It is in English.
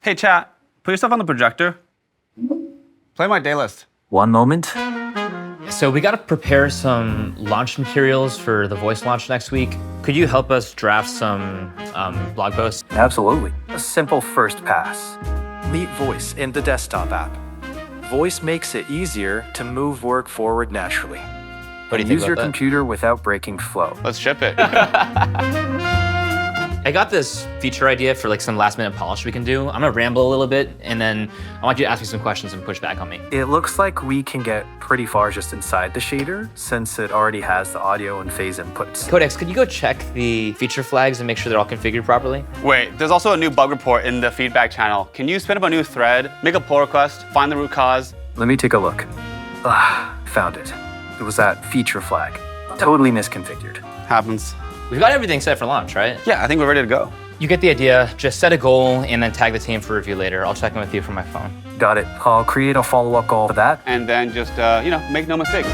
Hey, chat, put yourself on the projector. Play my day list. One moment. So we got to prepare some launch materials for the Voice launch next week. Could you help us draft some blog posts? Absolutely. A simple first pass. Meet Voice in the desktop app. Voice makes it easier to move work forward naturally. What do you think Use your about that? computer without breaking flow. Let's ship it. I got this feature idea for like some last minute polish we can do. I'm gonna ramble a little bit and then I want you to ask me some questions and push back on me. It looks like we can get pretty far just inside the shader since it already has the audio and phase inputs. Codex, could you go check the feature flags and make sure they're all configured properly? Wait, there's also a new bug report in the feedback channel. Can you spin up a new thread, make a pull request, find the root cause? Let me take a look. Found it. It was that feature flag. Totally misconfigured. Happens. We've got everything set for launch, right? Yeah, I think we're ready to go. You get the idea. Just set a goal and then tag the team for review later. I'll check in with you from my phone. Got it. I'll create a follow-up goal for that. And then just, make no mistakes.